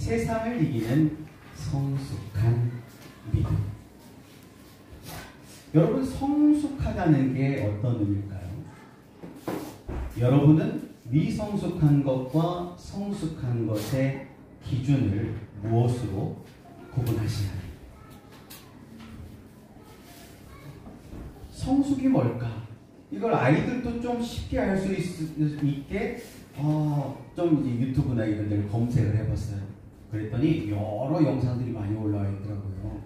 세상을 이기는 성숙한 믿음. 여러분, 성숙하다는 게 어떤 의미일까요? 여러분은 미성숙한 것과 성숙한 것의 기준을 무엇으로 구분하시나요? 성숙이 뭘까? 이걸 아이들도 좀 쉽게 알 수 있게 좀 이제 유튜브나 이런 데를 검색을 해봤어요. 그랬더니 여러 영상들이 많이 올라와 있더라고요.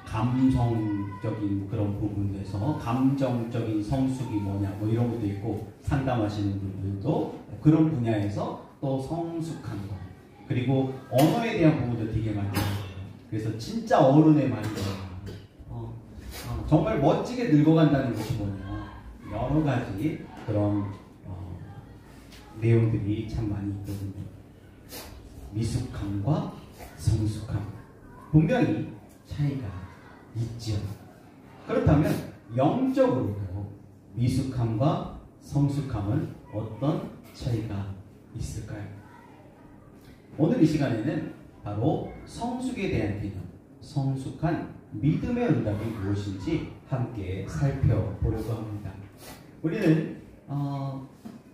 감성적인 그런 부분에서 감정적인 성숙이 뭐냐 뭐 이런 것도 있고, 상담하시는 분들도 그런 분야에서 또 성숙한 거, 그리고 언어에 대한 부분도 되게 많이 있어요. 그래서 진짜 어른의 말이에요. 정말 멋지게 늙어간다는 것이 뭐냐, 여러 가지 그런 내용들이 참 많이 있거든요. 미숙함과 성숙함, 분명히 차이가 있지요. 그렇다면 영적으로도 미숙함과 성숙함은 어떤 차이가 있을까요? 오늘 이 시간에는 바로 성숙에 대한 개념, 성숙한 믿음의 응답이 무엇인지 함께 살펴보려고 합니다. 우리는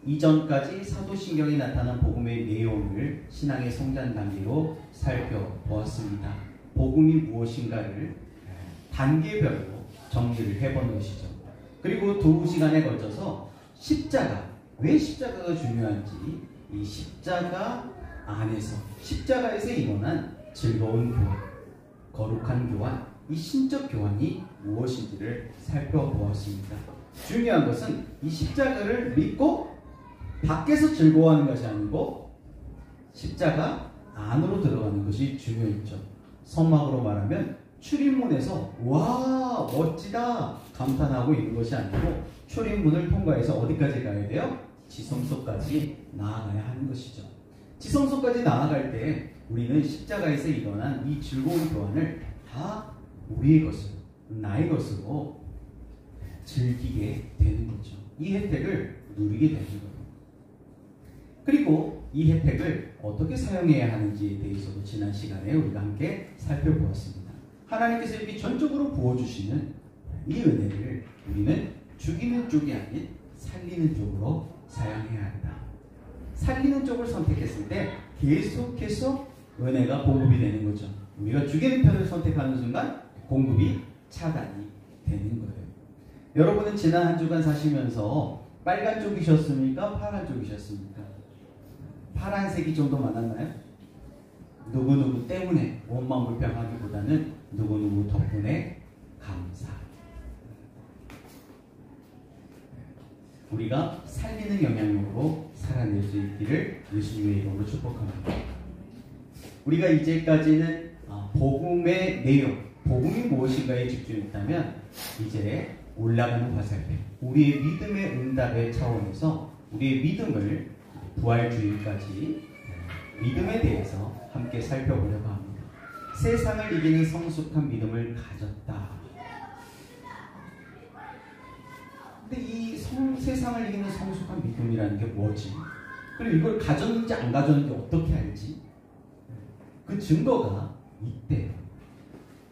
이전까지 사도신경에 나타난 복음의 내용을 신앙의 성장 단계로 살펴보았습니다. 복음이 무엇인가를 단계별로 정리를 해본 것이죠. 그리고 2시간에 걸쳐서 십자가, 왜 십자가가 중요한지, 이 십자가 안에서, 십자가에서 일어난 즐거운 교환, 거룩한 교환, 이 신적 교환이 무엇인지를 살펴보았습니다. 중요한 것은 이 십자가를 믿고 밖에서 즐거워하는 것이 아니고 십자가 안으로 들어가는 것이 중요했죠. 성막으로 말하면 출입문에서 와 멋지다 감탄하고 있는 것이 아니고, 출입문을 통과해서 어디까지 가야 돼요? 지성소까지 나아가야 하는 것이죠. 지성소까지 나아갈 때 우리는 십자가에서 일어난 이 즐거운 교환을 다 우리의 것으로, 나의 것으로 즐기게 되는 거죠. 이 혜택을 누리게 되는 거예요. 그리고 이 혜택을 어떻게 사용해야 하는지에 대해서도 지난 시간에 우리가 함께 살펴보았습니다. 하나님께서 이렇게 전적으로 부어주시는 이 은혜를 우리는 죽이는 쪽이 아닌 살리는 쪽으로 사용해야 한다. 살리는 쪽을 선택했을 때 계속해서 은혜가 공급이 되는 거죠. 우리가 죽이는 편을 선택하는 순간 공급이 차단이 되는 거예요. 여러분은 지난 한 주간 사시면서 빨간 쪽이셨습니까? 파란 쪽이셨습니까? 파란색이 좀 더 많았나요? 누구누구 때문에 원망 불평하기보다는 누구누구 덕분에 감사. 우리가 살리는 영향력으로 살아낼 수 있기를 예수님의 이름으로 축복합니다. 우리가 이제까지는 복음의 내용, 복음이 무엇인가에 집중했다면, 이제 올라가는 화살표, 우리의 믿음의 응답의 차원에서 우리의 믿음을 부활주의까지 믿음에 대해서 함께 살펴보려고 합니다. 세상을 이기는 성숙한 믿음을 가졌다. 근데 이 세상을 이기는 성숙한 믿음이라는 게 뭐지? 그리고 이걸 가졌는지 안 가졌는지 어떻게 알지? 그 증거가 있대요.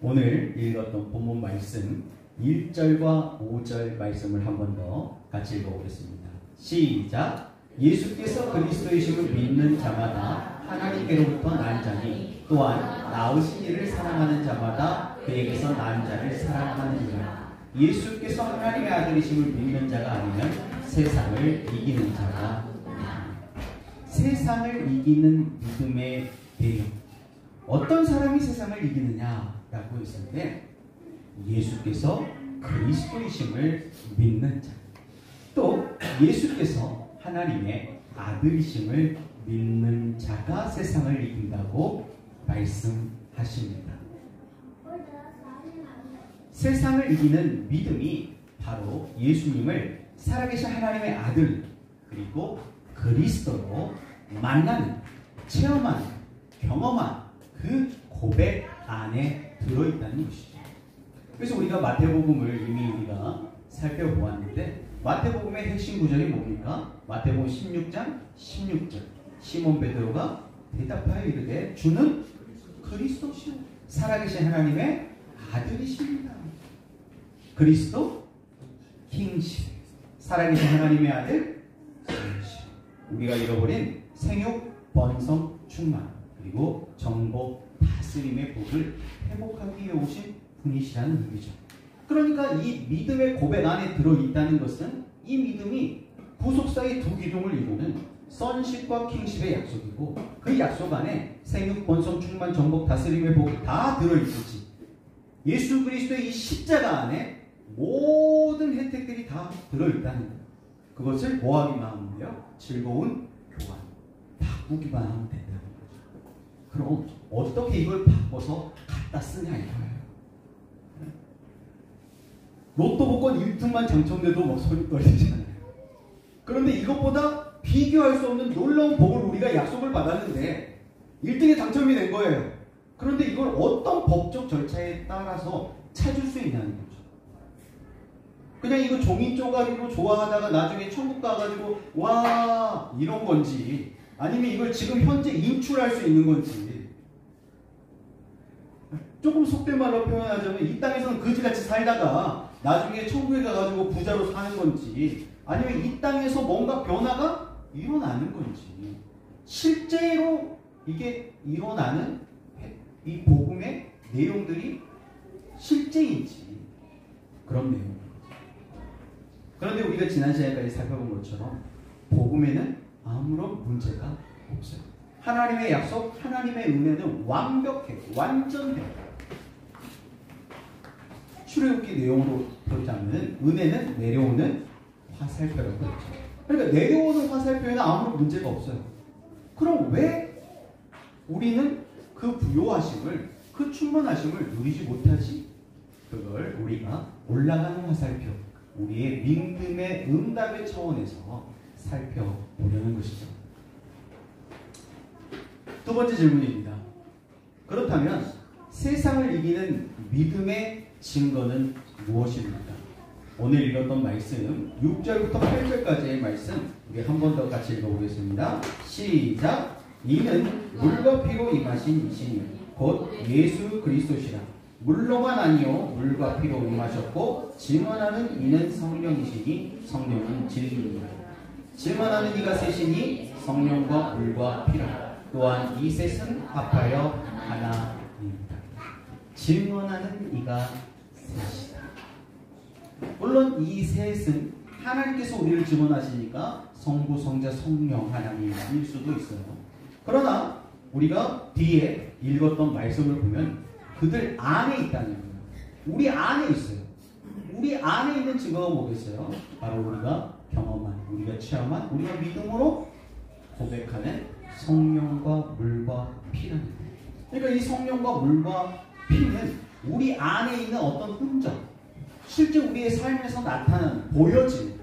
오늘 읽었던 본문 말씀 1절과 5절 말씀을 한 번 더 같이 읽어보겠습니다. 시작! 예수께서 그리스도이심을 믿는 자마다 하나님께로부터 난 자니, 또한 나으신 이를 사랑하는 자마다 그에게서 난 자를 사랑하느니라. 예수께서 하나님의 아들이심을 믿는 자가 아니면 세상을 이기는 자가 아니라. 세상을 이기는 믿음의 내용, 어떤 사람이 세상을 이기느냐라고 했을 때 예수께서 그리스도이심을 믿는 자, 또 예수께서 하나님의 아들이심을 믿는 자가 세상을 이긴다고 말씀하십니다. 세상을 이기는 믿음이 바로 예수님을 살아계신 하나님의 아들, 그리고 그리스도로 만나는, 체험하는, 경험한 그 고백 안에 들어있다는 것이죠. 그래서 우리가 마태복음을 이미 우리가 살펴보았는데, 마태복음의 핵심 구절이 뭡니까? 마태복음 16장 16절, 시몬 베드로가 대답하여 이르되 주는 그리스도시요 살아계신 하나님의 아들이십니다. 그리스도 킹시 살아계신 하나님의 아들 킹시 우리가 잃어버린 생육 번성 충만 그리고 정복 다스림의 복을 회복하기 위해 오신 분이시라는 의미죠. 그러니까 이 믿음의 고백 안에 들어있다는 것은 이 믿음이 구속사의 두 기둥을 이루는 선십과 킹십의 약속이고 그 약속 안에 생육, 번성, 충만, 정복, 다스림의 복이 다 들어있을지 예수 그리스도의 이 십자가 안에 모든 혜택들이 다 들어있다는 것 그것을 뭐하기만 하면 돼요? 즐거운 교환 바꾸기만 하면 된다는 거죠. 그럼 어떻게 이걸 바꿔서 갖다 쓰냐 이거예요. 로또 복권 1등만 당첨돼도 막 손이 떨리잖아요. 그런데 이것보다 비교할 수 없는 놀라운 복을 우리가 약속을 받았는데 1등에 당첨이 된 거예요. 그런데 이걸 어떤 법적 절차에 따라서 찾을 수 있냐는 거죠. 그냥 이거 종이 쪼가리로 좋아하다가 나중에 천국 가가지고 와 이런 건지 아니면 이걸 지금 현재 인출할 수 있는 건지 조금 속된 말로 표현하자면 이 땅에서는 거지같이 살다가 나중에 천국에 가가지고 부자로 사는 건지 아니면 이 땅에서 뭔가 변화가 일어나는 건지 실제로 이게 일어나는 이 복음의 내용들이 실제인지 그런 내용입니다. 그런데 우리가 지난 시간까지 살펴본 것처럼 복음에는 아무런 문제가 없어요. 하나님의 약속, 하나님의 은혜는 완벽해, 완전해. 출애굽기 내용으로 보자면 은혜는 내려오는 화살표라고 했죠. 그러니까 내려오는 화살표에는 아무런 문제가 없어요. 그럼 왜 우리는 그 부요하심을, 그 충만하심을 누리지 못하지? 그걸 우리가 올라가는 화살표, 우리의 믿음의 응답의 차원에서 살펴보려는 것이죠. 두 번째 질문입니다. 그렇다면 세상을 이기는 믿음의 증거는 무엇입니까? 오늘 읽었던 말씀 6절부터 8절까지의 말씀 우리 한 번 더 같이 읽어보겠습니다. 시작! 이는 물과 피로 임하신 이시니 곧 예수 그리스도시라. 물로만 아니요 물과 피로 임하셨고 증언하는 이는 성령이시니 성령은 진리입니다. 증언하는 이가 셋이니 성령과 물과 피라. 또한 이 셋은 합하여 하나입니다. 증언하는 이가 셋이다. 물론 이 셋은 하나님께서 우리를 증언하시니까 성부, 성자, 성령 하나님일 수도 있어요. 그러나 우리가 뒤에 읽었던 말씀을 보면 그들 안에 있다는 거예요. 우리 안에 있어요. 우리 안에 있는 증거가 뭐겠어요? 바로 우리가 경험한, 우리가 체험한, 우리가 믿음으로 고백하는 성령과 물과 피라는 거예요. 그러니까 이 성령과 물과 피는 우리 안에 있는 어떤 흔적, 실제 우리의 삶에서 나타나는, 보여지는,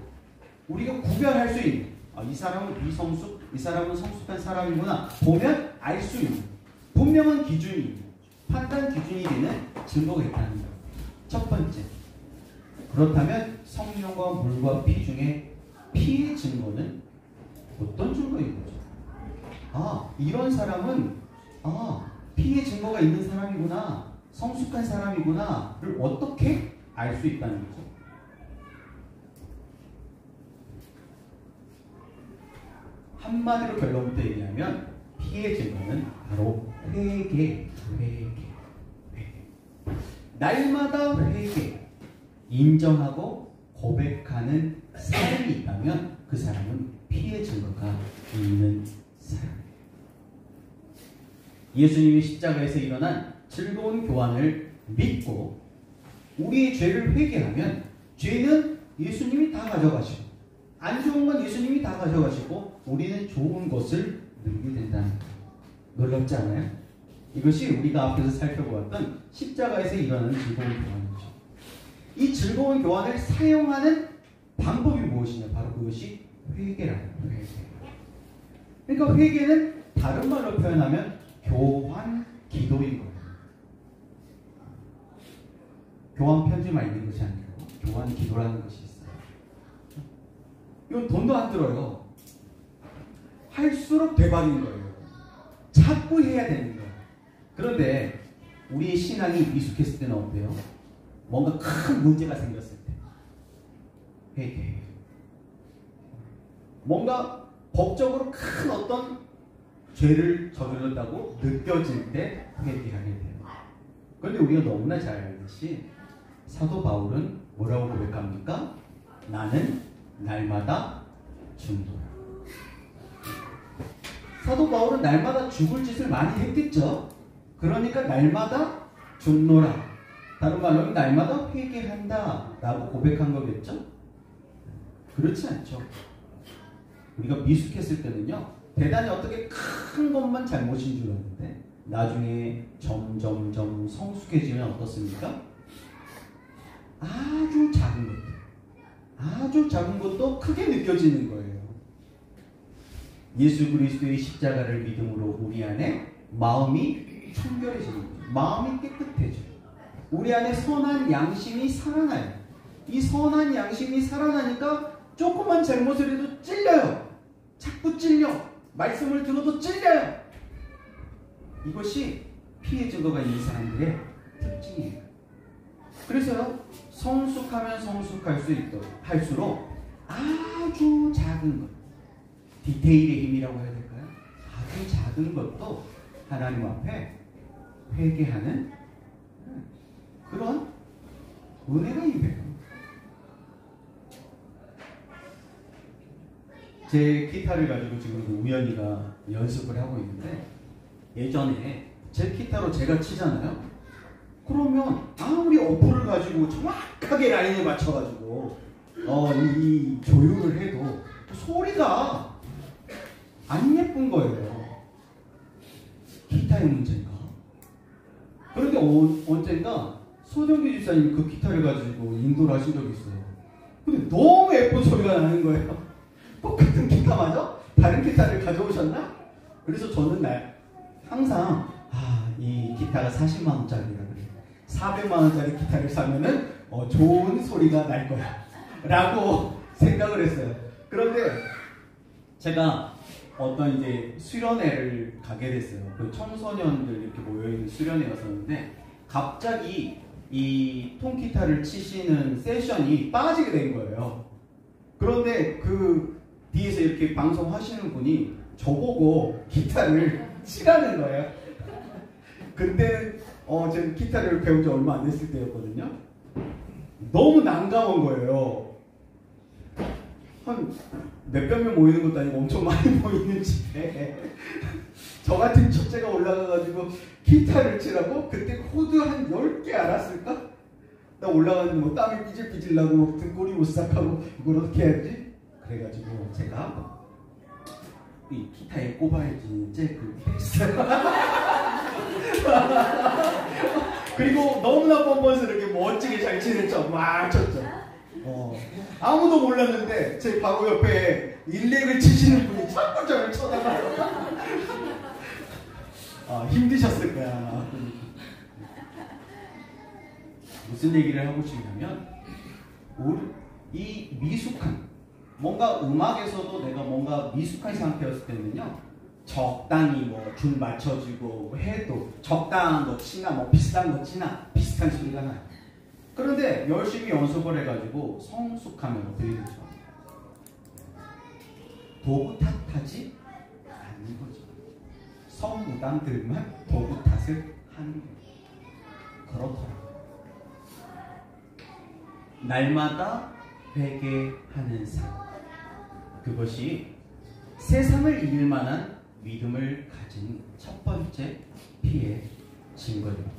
우리가 구별할 수 있는, 이 사람은 미성숙, 이 사람은 성숙한 사람이구나 보면 알 수 있는 분명한 기준이, 판단 기준이 되는 증거가 있다는 거예요. 첫 번째. 그렇다면 성령과 물과 피 중에 피의 증거는 어떤 증거인 거죠? 이런 사람은 피의 증거가 있는 사람이구나, 성숙한 사람이구나를 어떻게 알 수 있다는 거죠? 한마디로 결론부터 얘기하면 피의 증거는 바로 회개. 날마다 회개, 인정하고 고백하는 삶이 있다면 그 사람은 피의 증거가 있는 사람이에요. 예수님이 십자가에서 일어난 즐거운 교환을 믿고 우리의 죄를 회개하면 죄는 예수님이 다 가져가시고 안 좋은 건 예수님이 다 가져가시고 우리는 좋은 것을 누리게 된다는 거예요. 놀랍지 않아요? 이것이 우리가 앞에서 살펴보았던 십자가에서 일어나는 즐거운 교환이죠. 이 즐거운 교환을 사용하는 방법이 무엇이냐? 바로 그것이 회개라는 거예요. 그러니까 회개는 다른 말로 표현하면 교환 기도인 거예요. 교환 편지만 있는 것이 아니고 교환 기도라는 것이 있어요. 이건 돈도 안 들어요. 할수록 대박인 거예요. 자꾸 해야 되는 거예요. 그런데 우리의 신앙이 미숙했을 때는 어때요? 뭔가 큰 문제가 생겼을 때 회개해요. 뭔가 법적으로 큰 어떤 죄를 저질렀다고 느껴질 때 회개하게 돼요. 그런데 우리가 너무나 잘 알듯이 사도 바울은 뭐라고 고백합니까? 나는 날마다 죽노라. 사도 바울은 날마다 죽을 짓을 많이 했겠죠. 그러니까 날마다 죽노라. 다른 말로 날마다 회개한다 라고 고백한 거겠죠? 그렇지 않죠. 우리가 미숙했을 때는요, 대단히 어떻게 큰 것만 잘못인 줄 알았는데 나중에 점점점 성숙해지면 어떻습니까? 아주 작은 것도 크게 느껴지는 거예요. 예수 그리스도의 십자가를 믿음으로 우리 안에 마음이 청결해지는 거예요. 마음이 깨끗해져요. 우리 안에 선한 양심이 살아나요. 이 선한 양심이 살아나니까 조그만 잘못을 해도 찔려요. 자꾸 찔려. 말씀을 들어도 찔려요. 이것이 피해 증거가 있는 사람들의 특징이에요. 그래서요, 성숙하면 성숙할 수 있도록 할수록 아주 작은 것, 디테일의 힘이라고 해야 될까요? 아주 작은 것도 하나님 앞에 회개하는 그런 은혜가 임해요. 제 기타를 가지고 지금 우연히가 연습을 하고 있는데, 예전에 제 기타로 제가 치잖아요. 그러면 아무리 어플을 가지고 정확하게 라인에 맞춰가지고 이 조율을 해도 소리가 안 예쁜 거예요. 기타의 문제인가? 그런데 언젠가 소정기 집사님이 그 기타를 가지고 인도를 하신 적이 있어요. 근데 너무 예쁜 소리가 나는 거예요. 똑같은 기타마저 다른 기타를 가져오셨나? 그래서 저는 항상 이 기타가 40만 원짜리라 그래요. 400만 원짜리 기타를 사면은 좋은 소리가 날 거야 라고 생각을 했어요. 그런데 제가 어떤 이제 수련회를 가게 됐어요. 그 청소년들 이렇게 모여있는 수련회였었는데 갑자기 이 통기타를 치시는 세션이 빠지게 된 거예요. 그런데 그 뒤에서 이렇게 방송하시는 분이 저보고 기타를 치라는 거예요. 근데 제가 기타를 배운 지 얼마 안 됐을 때였거든요. 너무 난감한 거예요. 한 몇백 명 모이는 것도 아니고 엄청 많이 모이는 집에 저 같은 첫째가 올라가가지고 기타를 치라고? 그때 코드 한 10개 알았을까? 나 올라가는데 뭐 땀이 삐질삐질 나고 막 등골이 오싹하고 이걸 어떻게 해야지? 그래가지고 제가 이 기타에 꼽아야지 잭을 했어요. 그리고 너무나 뻔뻔스럽게 멋지게 잘 치는 척 막 쳤죠. 아무도 몰랐는데 제 바로 옆에 일렉을 치시는 분이 자꾸 저를 쳐다봐요. 힘드셨을 거야. 무슨 얘기를 하고 싶냐면 이 미숙한 뭔가 음악에서도 내가 뭔가 미숙한 상태였을 때는요, 적당히 뭐 줄 맞춰주고 해도 적당한 거 치나 뭐 비슷한 거 치나 비슷한 소리가 나요. 그런데 열심히 연습을 해가지고 성숙하면 어떻게 되죠? 도구 탓하지 않는 거죠. 성무당들만 도구 탓을 하는 거예요. 그렇더라고요. 날마다 회개하는 삶, 그것이 세상을 이길 만한 믿음을 가진 첫 번째 피해 증거입니다.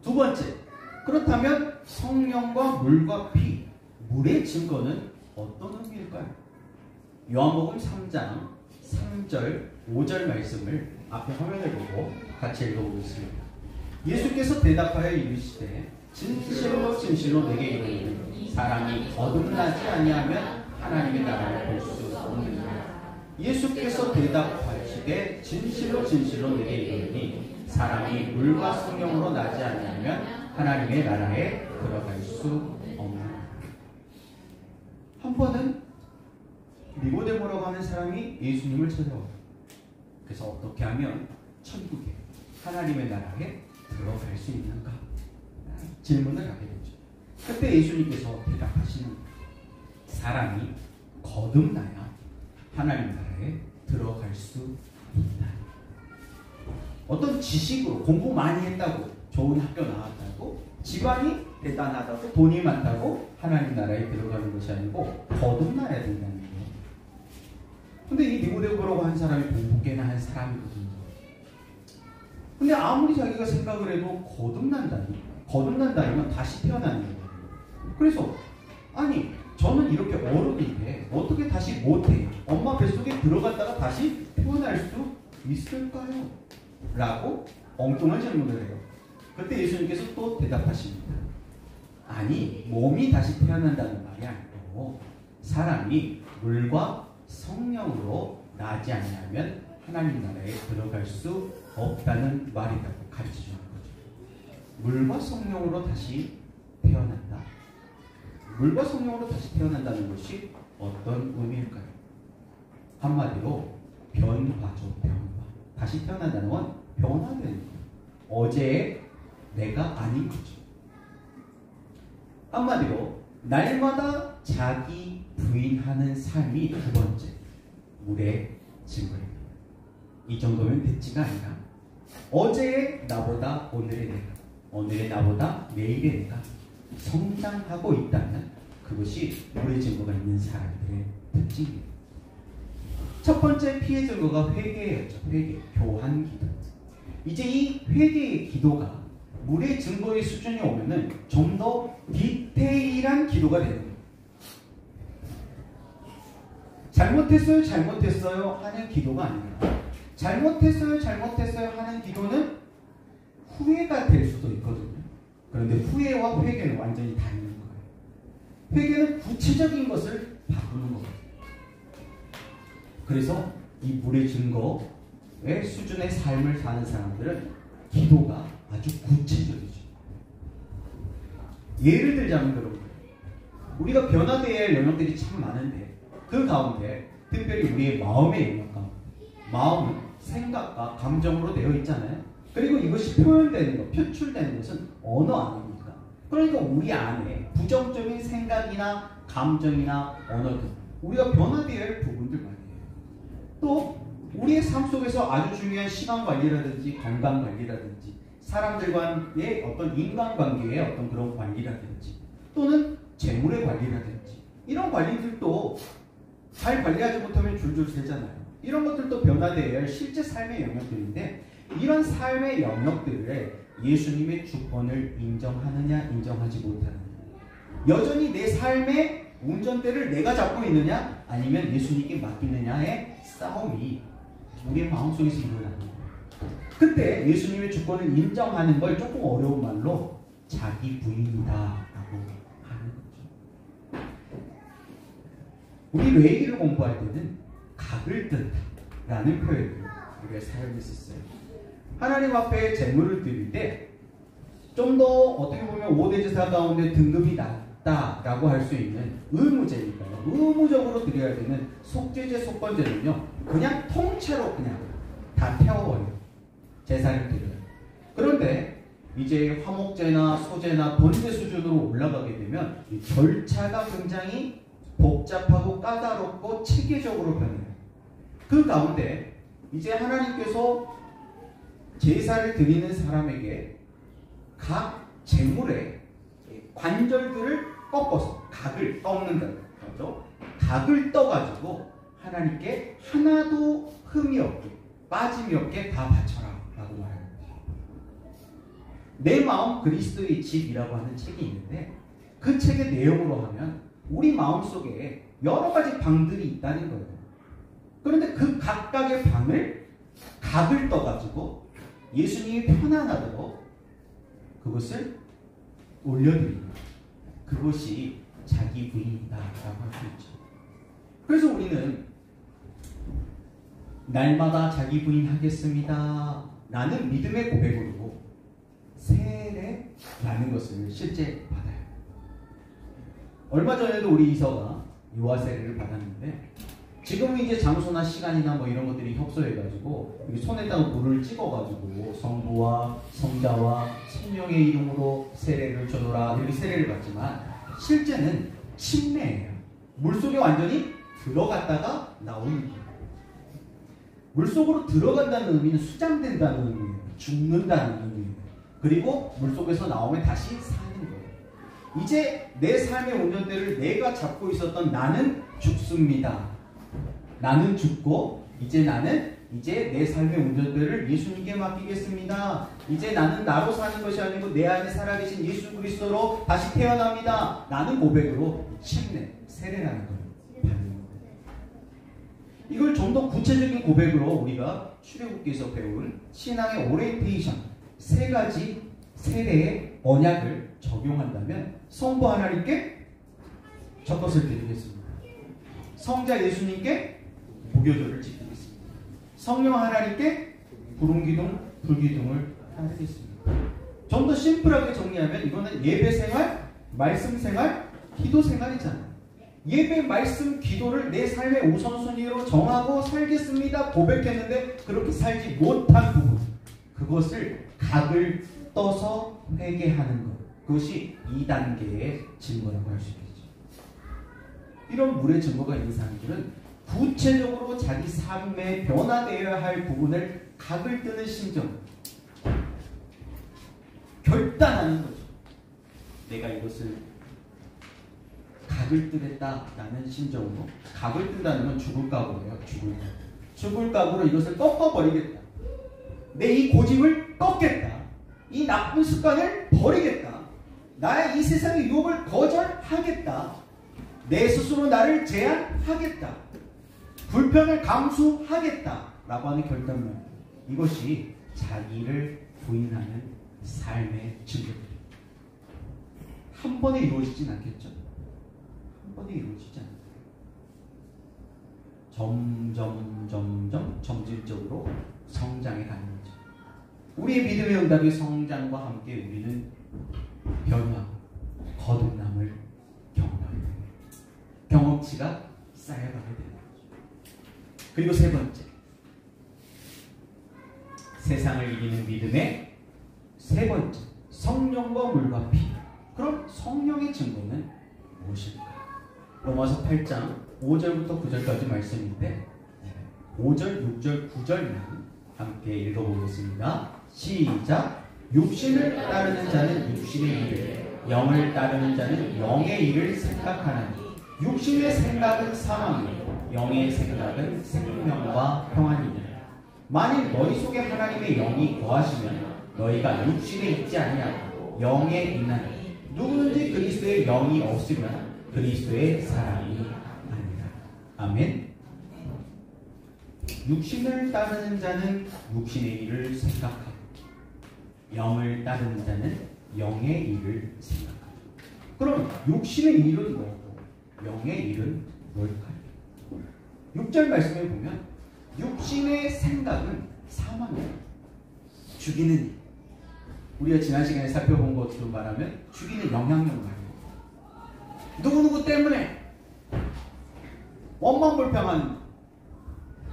두 번째, 그렇다면 성령과 물과 피, 물의 증거는 어떤 의미일까요? 요한복음 3장 3절 5절 말씀을 앞에 화면을 보고 같이 읽어보겠습니다. 예수께서 대답하여 이르시되 진실로 진실로 내게 이르노니 사람이 거듭나지 아니하면 하나님의 나라를 볼 수 없느니라. 예수께서 대답하시되 진실로 진실로 내게 이르노니 사람이 물과 성령으로 나지 아니하면 하나님의 나라에 들어갈 수 없느니라. 한 번은 니고데모라고 하는 사람이 예수님을 찾아와요. 그래서 어떻게 하면 천국에 하나님의 나라에 들어갈 수 있는가? 질문을 하게 되죠. 그때 예수님께서 대답하시는 거예요. 사람이 거듭나야 하나님 나라에 들어갈 수 있다. 어떤 지식으로 공부 많이 했다고 좋은 학교 나왔다고 집안이 대단하다고 돈이 많다고 하나님 나라에 들어가는 것이 아니고 거듭나야 된다는 거예요. 근데 이 니고데모라고 한 사람이 공부 꽤나 한 사람이거든요. 근데 아무리 자기가 생각을 해도 거듭난다면 다시 태어나는 거예요. 그래서 아니 저는 이렇게 어른인데 어떻게 다시 못해요? 엄마 뱃속에 들어갔다가 다시 태어날 수 있을까요? 라고 엉뚱한 질문을 해요. 그때 예수님께서 또 대답하십니다. 아니 몸이 다시 태어난다는 말이 아니고 사람이 물과 성령으로 나지 않으면 하나님 나라에 들어갈 수 없다는 말이라고 가르쳐주는 거죠. 물과 성령으로 다시 태어난다. 물과 성령으로 다시 태어난다는 것이 어떤 의미일까요? 한마디로 변화죠. 변화. 다시 태어난다는 건 변화되는 거예요. 어제의 내가 아닌 거죠. 한마디로 날마다 자기 부인하는 삶이 두 번째 물의 증거입니다. 이 정도면 됐지가 아니라 어제의 나보다 오늘의 내가, 오늘의 나보다 내일의 내가 성장하고 있다면 그것이 물의 증거가 있는 사람들의 특징입니다. 첫 번째 피해 증거가 회개였죠. 회개, 교한 기도. 이제 이 회개의 기도가 물의 증거의 수준이 오면은 좀 더 디테일한 기도가 되는 거예요. 잘못했어요 하는 기도가 아니라 잘못했어요 하는 기도는 후회가 될 수도 있거든요. 그런데 후회와 회개는 완전히 다른 거예요. 회개는 구체적인 것을 바꾸는 거거든요. 그래서 이 물의 증거의 수준의 삶을 사는 사람들은 기도가 아주 구체적이죠. 예를 들자면 여러분, 우리가 변화되어야 할 영역들이 참 많은데 그 가운데 특별히 우리의 마음의 영역과 마음은 생각과 감정으로 되어 있잖아요. 그리고 이것이 표현되는 것, 표출되는 것은 언어 아닙니까? 그러니까 우리 안에 부정적인 생각이나 감정이나 언어들, 우리가 변화되어야 할 부분들 말이에요. 또 우리의 삶 속에서 아주 중요한 시간 관리라든지 건강 관리라든지 사람들과의 어떤 인간관계의 어떤 그런 관리라든지 또는 재물의 관리라든지 이런 관리들도 잘 관리하지 못하면 줄줄 새잖아요. 이런 것들도 변화되어야 할 실제 삶의 영역들인데 이런 삶의 영역들에 예수님의 주권을 인정하느냐 인정하지 못하느냐, 여전히 내 삶의 운전대를 내가 잡고 있느냐 아니면 예수님께 맡기느냐의 싸움이 우리의 마음속에서 일어나는 거예요. 그때 예수님의 주권을 인정하는 걸 조금 어려운 말로 자기 부인이다 라고 하는 거죠. 우리 레이기를 공부할 때는 각을 뜬다 라는 표현을 우리가 사용했었어요. 하나님 앞에 제물을 드릴 때 좀 더 어떻게 보면 5대 제사 가운데 등급이 낮다라고 할 수 있는 의무제니까요. 의무적으로 드려야 되는 속죄제, 속건제는요 그냥 통째로 그냥 다 태워버려요. 제사를 드려요. 그런데 이제 화목제나 소제나 번제 수준으로 올라가게 되면 이 절차가 굉장히 복잡하고 까다롭고 체계적으로 변해요. 그 가운데 이제 하나님께서 제사를 드리는 사람에게 각 제물의 관절들을 꺾어서 각을 꺾는 거죠. 각을 떠가지고 하나님께 하나도 흠이 없게 빠짐이 없게 다 바쳐라 라고 말합니다. 내 마음 그리스도의 집이라고 하는 책이 있는데 그 책의 내용으로 하면 우리 마음속에 여러 가지 방들이 있다는 거예요. 그런데 그 각각의 방을 각을 떠가지고 예수님이 편안하도록 그것을 올려드립니다. 그것이 자기 부인이다 라고 할 수 있죠. 그래서 우리는 날마다 자기 부인 하겠습니다 라는 믿음의 고백으로 세례라는 것을 실제 받아요. 얼마 전에도 우리 이서가 유아 세례를 받았는데 지금은 이제 장소나 시간이나 뭐 이런 것들이 협소해가지고 손에다가 물을 찍어가지고 성부와 성자와 성령의 이름으로 세례를 줘라 이렇게 세례를 받지만 실제는 침례예요. 물속에 완전히 들어갔다가 나오는 거예요. 물속으로 들어간다는 의미는 수장된다는 의미예요. 죽는다는 의미예요. 그리고 물속에서 나오면 다시 사는 거예요. 이제 내 삶의 운전대를 내가 잡고 있었던 나는 죽습니다. 나는 죽고 이제 내 삶의 운전대를 예수님께 맡기겠습니다. 이제 나는 나로 사는 것이 아니고 내 안에 살아계신 예수 그리스도로 다시 태어납니다. 라는 고백으로 침례, 세례라는 걸 받는 거예요. 이걸 좀 더 구체적인 고백으로 우리가 출애굽기에서 배운 신앙의 오리엔테이션, 세 가지 세례의 언약을 적용한다면 성부 하나님께 첫 것을 드리겠습니다. 성자 예수님께 무교절을 지키겠습니다. 성령 하나님께 부름기둥, 불기둥을 따르겠습니다. 좀 더 심플하게 정리하면 이거는 예배 생활, 말씀 생활, 기도 생활이잖아요. 예배, 말씀, 기도를 내 삶의 우선순위로 정하고 살겠습니다. 고백했는데 그렇게 살지 못한 부분, 그것을 각을 떠서 회개하는 것, 그것이 2단계의 증거라고 할 수 있겠죠. 이런 물의 증거가 있는 사람들은 구체적으로 자기 삶에 변화되어야 할 부분을 각을 뜨는 심정, 결단하는 거죠. 내가 이것을 각을 뜨겠다라는 심정으로, 각을 뜬다는 건 죽을 각오예요. 죽을 각오로 이것을 꺾어버리겠다. 내 이 고집을 꺾겠다. 이 나쁜 습관을 버리겠다. 나의 이 세상의 유혹을 거절하겠다. 내 스스로 나를 제한하겠다. 불편을 감수하겠다. 라고 하는 결단만. 이것이 자기를 부인하는 삶의 증거입니다. 한 번에 이루어지진 않겠죠. 한 번에 이루어지지 않아요. 점진적으로 성장해 가는 거죠. 우리의 믿음의 응답의 성장과 함께 우리는 변화하고 거듭남을 경험하게 됩니다. 경험치가 쌓여가게 되는 거죠. 그리고 세 번째, 세상을 이기는 믿음의 세 번째, 성령과 물과 피. 그럼 성령의 증거는 무엇일까? 로마서 8장 5절부터 9절까지 말씀인데 5절, 6절, 9절만 함께 읽어보겠습니다. 시작! 육신을 따르는 자는 육신의 일을, 영을 따르는 자는 영의 일을 생각하나니 육신의 생각은 사망이요 영의 생각은 생명과 평안이니라. 만일 너희 속에 하나님의 영이 거하시면 너희가 육신에 있지 아니하고 영에 있나니 누구든지 그리스도의 영이 없으면 그리스도의 사람이 아니라. 아멘. 육신을 따르는 자는 육신의 일을 생각하고 영을 따르는 자는 영의 일을 생각하고. 그럼 육신의 일은 뭐고 영의 일은 뭘까요? 6절 말씀에 보면 육신의 생각은 사망이에요. 죽이는 일. 우리가 지난 시간에 살펴본 것으로 말하면 죽이는 영향력 말이에요. 누구누구 때문에 원망불평한,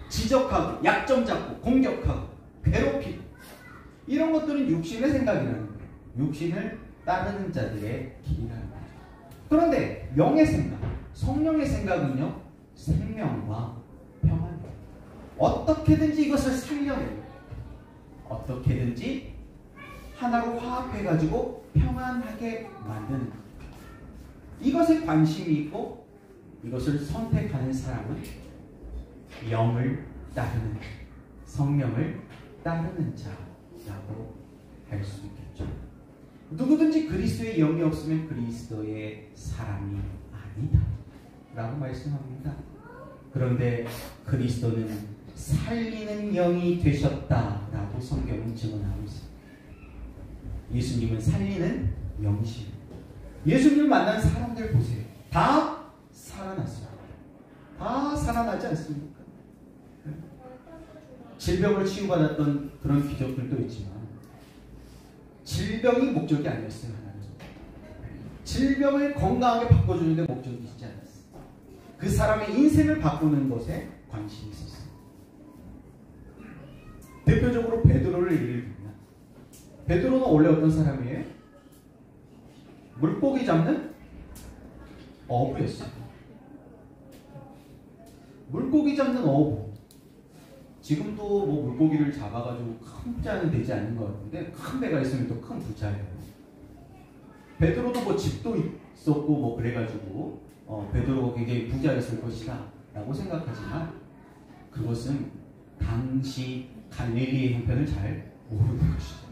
지적하고 약점 잡고 공격하고 괴롭히고, 이런 것들은 육신의 생각이라는 거예요. 육신을 따르는 자들의 길이라는 거죠. 그런데 영의 생각, 성령의 생각은요, 생명과 평안이에요. 어떻게든지 이것을 살려내요. 어떻게든지 하나로 화합해가지고 평안하게 만드는 것. 이것에 관심이 있고 이것을 선택하는 사람은 영을 따르는, 성령을 따르는 자라고 할 수 있겠죠. 누구든지 그리스도의 영이 없으면 그리스도의 사람이 아니다 라고 말씀합니다. 그런데 그리스도는 살리는 영이 되셨다라고 성경은 증언하고 있습니다. 예수님은 살리는 영이십니다. 예수님을 만난 사람들 보세요. 다 살아났어요. 다 살아나지 않습니까? 질병을 치유받았던 그런 기적들도 있지만 질병이 목적이 아니었어요. 하나님. 질병을 건강하게 바꿔주는데 목적이 있지 않았어요. 그 사람의 인생을 바꾸는 것에 관심이 있었어요. 대표적으로 베드로를 예를 들면, 베드로는 원래 어떤 사람이에요? 물고기 잡는 어부였어요. 물고기 잡는 어부. 지금도 뭐 물고기를 잡아가지고 큰 부자는 되지 않는 것 같은데, 큰 배가 있으면 또 큰 부자예요. 베드로도 뭐 집도 있었고 뭐 그래가지고 베드로가 굉장히 부자였을 것이다 라고 생각하지만, 그것은 당시 갈릴리의 형편을 잘 모르는 것이죠.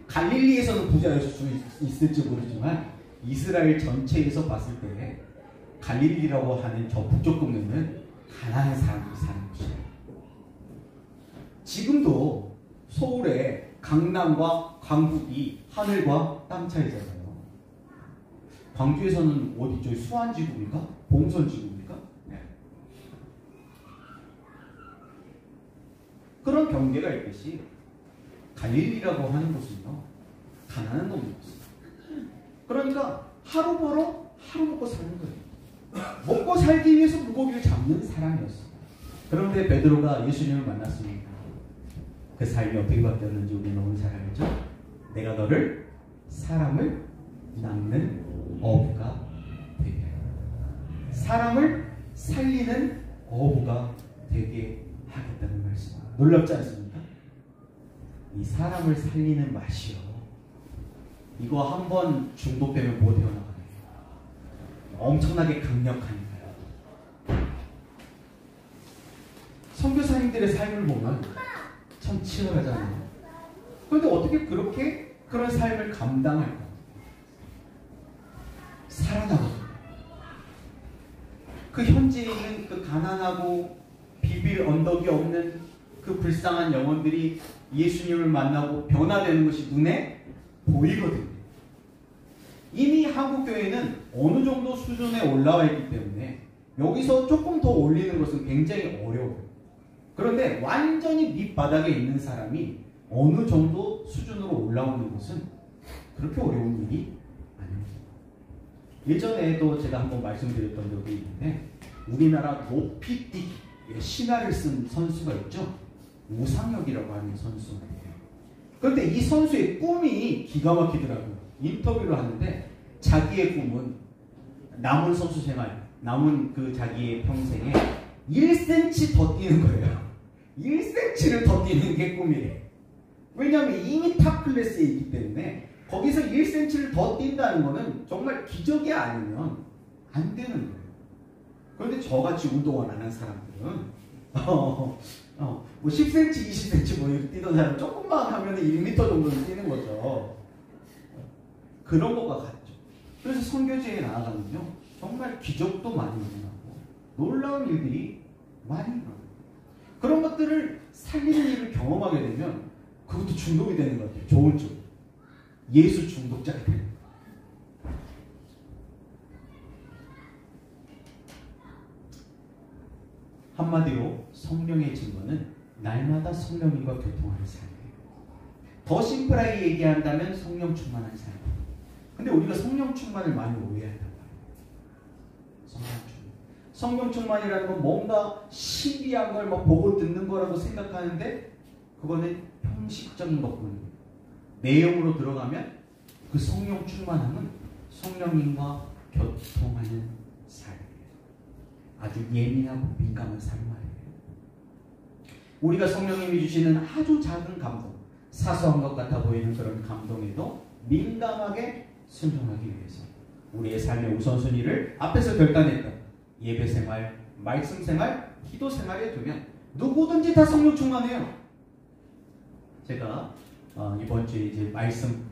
갈릴리에서는 부자였을 수 있을지 모르지만 이스라엘 전체에서 봤을 때 갈릴리라고 하는 저 북쪽 동네는 가난한 사람들이 사는 곳이에요. 지금도 서울의 강남과 강북이 하늘과 땅 차이잖아요. 광주에서는 어디죠? 수안지구입니까? 봉선지구입니까? 네. 그런 경계가 있듯이 갈릴리라고 하는 곳은요, 가난한 놈이었어요. 그러니까 하루 벌어 하루 먹고 사는 거예요. 먹고 살기 위해서 물고기를 잡는 사람이었어요. 그런데 베드로가 예수님을 만났습니다. 그 삶이 어떻게 바뀌었는지 우리는 오늘 잘 알죠? 내가 너를 사람을 낚는 어부가 되게 하겠다. 사람을 살리는 어부가 되게 하겠다는 말씀. 놀랍지 않습니까? 이 사람을 살리는 맛이요, 이거 한번 중독되면 못 헤어나가요. 엄청나게 강력하니까요. 선교사님들의 삶을 보면 참 치열하잖아요. 그런데 어떻게 그렇게 그런 삶을 감당할까? 살아나거든요. 그 현지에 있는 그 가난하고 비빌 언덕이 없는 그 불쌍한 영혼들이 예수님을 만나고 변화되는 것이 눈에 보이거든요. 이미 한국교회는 어느 정도 수준에 올라와 있기 때문에 여기서 조금 더 올리는 것은 굉장히 어려워요. 그런데 완전히 밑바닥에 있는 사람이 어느 정도 수준으로 올라오는 것은 그렇게 어려운 일이 아닙니다. 예전에도 제가 한번 말씀드렸던 적이 있는데, 우리나라 높이뛰기 신화를 쓴 선수가 있죠. 우상혁이라고 하는 선수예요. 그런데 이 선수의 꿈이 기가 막히더라고요. 인터뷰를 하는데 자기의 꿈은 남은 선수 생활, 남은 그 자기의 평생에 1cm 더 뛰는 거예요. 1cm를 더 뛰는 게 꿈이래요. 왜냐하면 이미 탑 클래스에 있기 때문에 거기서 1cm를 더 뛴다는 거는 정말 기적이 아니면 안 되는 거예요. 그런데 저같이 운동을 안 한 사람들은 뭐 10cm, 20cm 뭐 이렇게 뛰던 사람 조금만 하면 1m 정도는 뛰는 거죠. 그런 거가 같죠. 그래서 선교지에 나아가면요, 정말 기적도 많이 일어나고 놀라운 일들이 많이 일어나요. 그런 것들을 살리는 일을 경험하게 되면 그것도 중독이 되는 것 같아요. 좋은 쪽. 예수 중독자가 되는 거예요. 한마디로 성령의 증거는 날마다 성령님과 교통하는 삶이에요. 더 심플하게 얘기한다면 성령 충만한 삶. 근데 우리가 성령 충만을 많이 오해한단 말이에요. 성령 충만이라는 건 뭔가 신비한 걸 막 보고 듣는 거라고 생각하는데 그거는 형식적인 것뿐입니다. 내용으로 들어가면 그 성령 충만함은 성령님과 교통하는 삶이에요. 아주 예민하고 민감한 삶 말이에요. 우리가 성령님이 주시는 아주 작은 감동, 사소한 것 같아 보이는 그런 감동에도 민감하게 순종하기 위해서 우리의 삶의 우선순위를 앞에서 결단했던 예배 생활, 말씀 생활, 기도 생활에 두면 누구든지 다 성령 충만해요. 제가 이번 주에 이제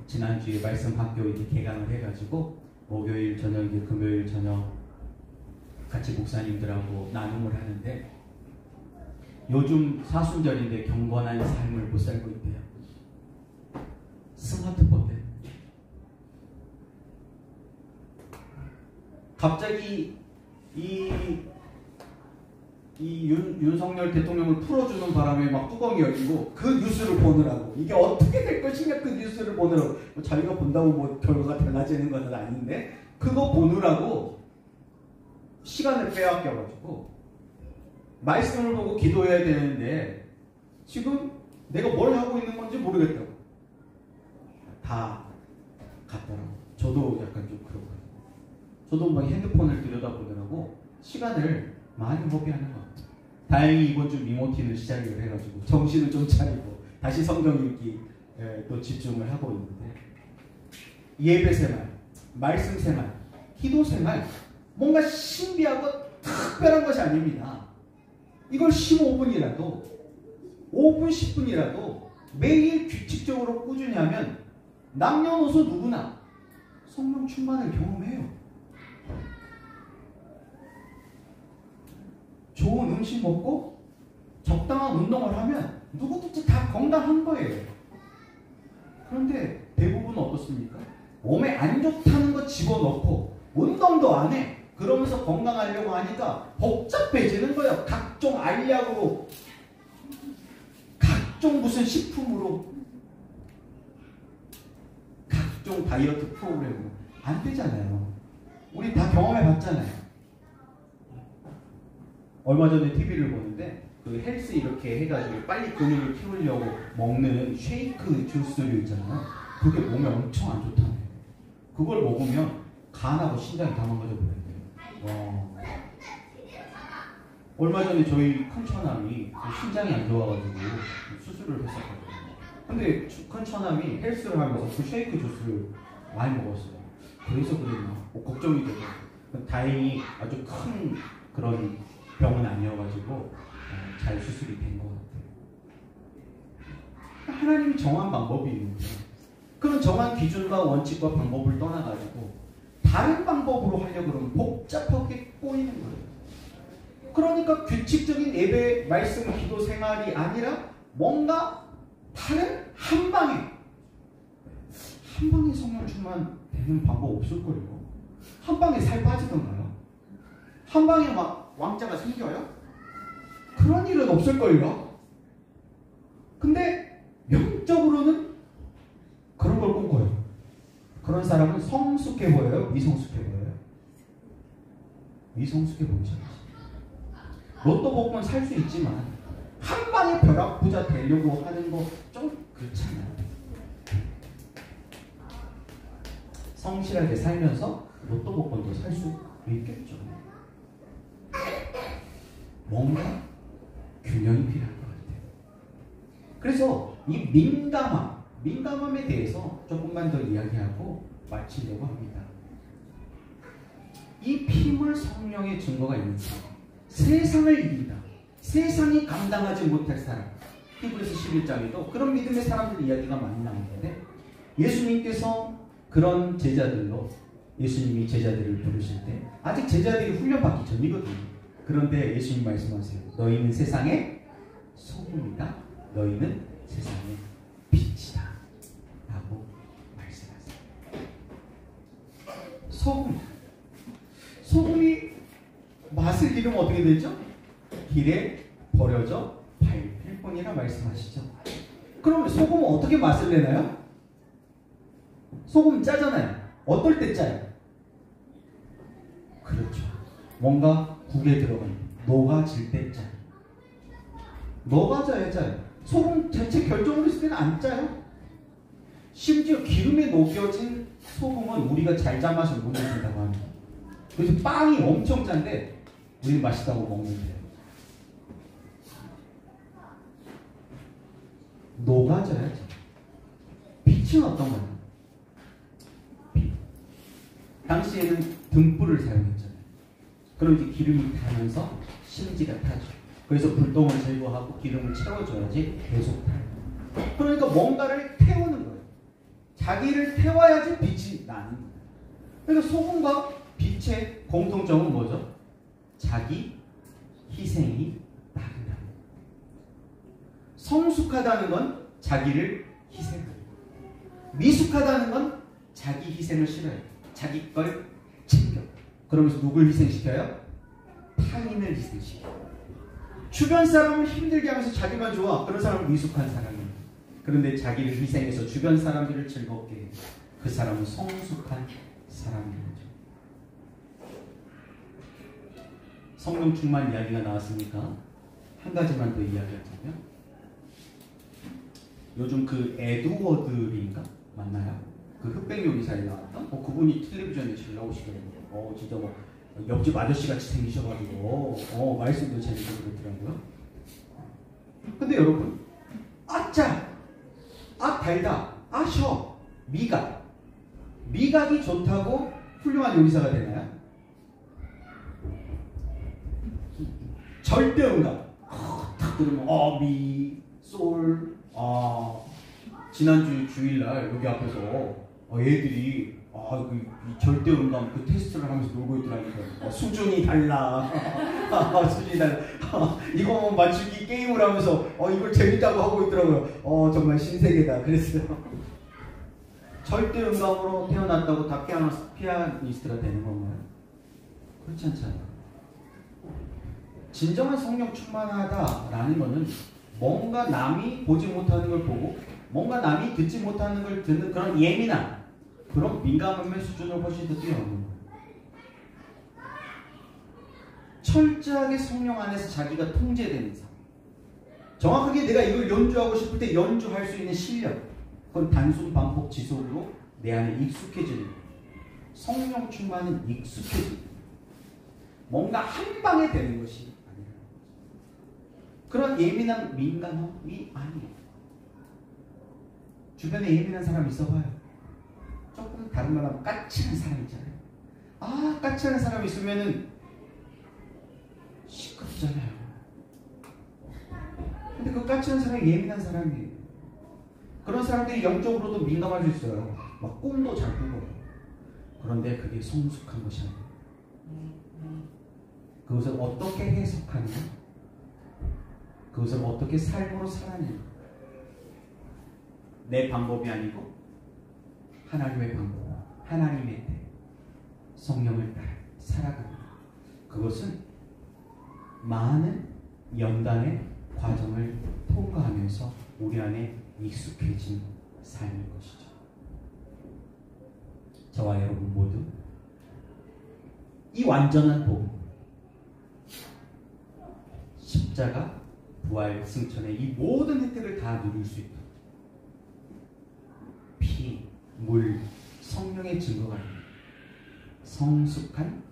지난주에 말씀 학교 이제 개강을 해가지고 목요일 저녁, 이제 금요일 저녁 같이 목사님들하고 나눔을 하는데, 요즘 사순절인데 경건한 삶을 못 살고 있대요. 스마트폰 때문에. 갑자기 윤석열 대통령을 풀어주는 바람에 막 뚜껑이 열리고 그 뉴스를 보느라고, 이게 어떻게 될 것인가 그 뉴스를 보느라고, 뭐 자기가 본다고 뭐 결과가 달라지는 건 아닌데 그거 보느라고 시간을 빼앗겨가지고 말씀을 보고 기도해야 되는데 지금 내가 뭘 하고 있는 건지 모르겠다고 다 갔더라고. 저도 약간 좀 그렇거든요. 저도 막 핸드폰을 들여다보느라고 시간을 많이 허비하는 것 같아요. 다행히 이번 주 미모티는 시작을 해가지고 정신을 좀 차리고 다시 성경 읽기 또 집중을 하고 있는데, 예배 생활, 말씀 생활, 기도 생활 뭔가 신비하고 특별한 것이 아닙니다. 이걸 15분이라도 5분 10분이라도 매일 규칙적으로 꾸준히 하면 남녀노소 누구나 성령 충만을 경험해요. 좋은 음식 먹고 적당한 운동을 하면 누구든지 다 건강한 거예요. 그런데 대부분 어떻습니까? 몸에 안 좋다는 거 집어넣고 운동도 안 해. 그러면서 건강하려고 하니까 복잡해지는 거예요. 각종 알약으로, 각종 무슨 식품으로, 각종 다이어트 프로그램으로. 안 되잖아요. 우리 다 경험해 봤잖아요. 얼마 전에 TV를 보는데 그 헬스 이렇게 해가지고 빨리 근육을 키우려고 먹는 쉐이크 주스류 있잖아요. 그게 몸에 엄청 안 좋다네요. 그걸 먹으면 간하고 신장이 다 망가져 버린대요. 얼마 전에 저희 큰 처남이 신장이 안 좋아가지고 수술을 했었거든요. 근데 큰 처남이 헬스를 하면서 그 쉐이크 주스를 많이 먹었어요. 그래서 그랬나 걱정이 되고, 다행히 아주 큰 그런 병은 아니어가지고 잘 수술이 된 것 같아요. 하나님이 정한 방법이 있는데 그런 정한 기준과 원칙과 방법을 떠나가지고 다른 방법으로 하려고 그러면 복잡하게 꼬이는 거예요. 그러니까 규칙적인 예배, 말씀, 기도 생활이 아니라 뭔가 다른 한 방에 성령 충만 되는 방법 없을걸요. 한 방에 살 빠지던가요? 한 방에 막 왕자가 생겨요? 그런 일은 없을걸요? 근데 영적으로는 그런 걸 꿈꿔요. 그런 사람은 성숙해 보여요? 미성숙해 보여요? 미성숙해 보이죠? 로또 복권 살 수 있지만 한 방에 벼락부자 되려고 하는 거 좀 그렇잖아요. 성실하게 살면서 로또 복권도 살 수 있겠죠. 뭔가 균형이 필요할 것 같아요. 그래서 이 민감함에 대해서 조금만 더 이야기하고 마치려고 합니다. 이 피물 성령의 증거가 있는 사람, 세상을 이긴다, 세상이 감당하지 못할 사람, 히브리서 11장에도 그런 믿음의 사람들 이야기가 많이 나오는데, 예수님께서 그런 제자들로, 예수님이 제자들을 부르실 때 아직 제자들이 훈련받기 전이거든요. 그런데 예수님 말씀하세요. 너희는 세상의 소금이다. 너희는 세상의 빛이다. 라고 말씀하세요. 소금이 맛을 잃으면 어떻게 되죠? 길에 버려져 밟힐 뿐이라 말씀하시죠. 그러면 소금은 어떻게 맛을 내나요? 소금 짜잖아요. 어떨 때 짜요? 그렇죠. 뭔가 국에 들어가면 녹아질 때 짜요. 녹아져야 짜요. 소금 자체 결정을 했을 때는 안 짜요. 심지어 기름에 녹여진 소금은 우리가 잘 짠 맛을 못 내준다고 합니다. 그래서 빵이 엄청 짠데 우리는 맛있다고 먹는데요. 녹아져야죠. 빛은 어떤 거예요? 당시에는 등불을 사용했잖아요. 그럼 이제 기름이 타면서 심지가 타죠. 그래서 불똥을 제거하고 기름을 채워줘야지 계속 타요. 그러니까 뭔가를 태우는 거예요. 자기를 태워야지 빛이 나는 거예요. 그러니까 소금과 빛의 공통점은 뭐죠? 자기 희생이 다르다. 성숙하다는 건 자기를 희생하는 거예요. 미숙하다는 건 자기 희생을 싫어해요. 자기 걸 챙겨. 그러면서 누굴 희생시켜요? 타인을 희생시켜요. 주변 사람을 힘들게 하면서 자기만 좋아. 그런 사람은 미숙한 사람이에요. 그런데 자기를 희생해서 주변 사람들을 즐겁게 해요. 그 사람은 성숙한 사람인 거죠. 성령 충만 이야기가 나왔으니까 한 가지만 더 이야기하자면, 요즘 그 에드워드인가 맞나요? 그 흑백 요리사에 나왔던 그분이 텔레비전에 잘 나오시더라고요. 진짜 뭐 옆집 아저씨 같이 생기셔가지고 말씀도 재밌고 그렇더라고요. 근데 여러분, 아짜, 아 달다, 아셔, 미각이 좋다고 훌륭한 요리사가 되나요? 절대 음감. 딱 들으면 솔. 지난주 주일날 여기 앞에서 애들이 이 절대 음감 그 테스트를 하면서 놀고 있더라니까요. 수준이 달라. 수준이 달라. 이거 맞추기 게임을 하면서 이걸 재밌다고 하고 있더라고요. 정말 신세계다 그랬어요. 절대 음감으로 태어났다고 다 피아니스트가 되는 건가요? 그렇지 않잖아요. 진정한 성령 충만하다라는 것은 뭔가 남이 보지 못하는 걸 보고 뭔가 남이 듣지 못하는 걸 듣는 그런 예민한, 그런 민감함의 수준을 훨씬 더 뛰어넘는 거예요. 철저하게 성령 안에서 자기가 통제되는 삶. 정확하게 내가 이걸 연주하고 싶을 때 연주할 수 있는 실력. 그건 단순 반복 지속으로 내 안에 익숙해지는 거예요. 성령 충만은 익숙해지는 거예요. 뭔가 한 방에 되는 것이 아니에요. 그런 예민한 민감함이 아니에요. 주변에 예민한 사람 있어봐요. 조금 다른 말하면 까칠한 사람 있잖아요. 까칠한 사람 있으면은 시끄럽잖아요. 근데 그 까칠한 사람이 예민한 사람이에요. 그런 사람들이 영적으로도 민감할 수 있어요. 막 꿈도 잘 꾸고요. 그런데 그게 성숙한 것이 아니에요. 그것을 어떻게 해석하느냐, 그것을 어떻게 삶으로 살아내느냐. 내 방법이 아니고 하나님의 방법, 하나님의 때, 성령을 따라 살아갑니다. 그것은 많은 연단의 과정을 통과하면서 우리 안에 익숙해진 삶인 것이죠. 저와 여러분 모두 이 완전한 복음, 십자가, 부활, 승천의 이 모든 혜택을 다 누릴 수 있도록 피, 물, 성령의 증거가 있는 성숙한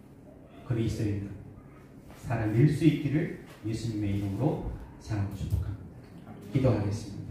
그리스도인들 살아낼 수 있기를 예수님의 이름으로 사랑하고 축복합니다. 기도하겠습니다.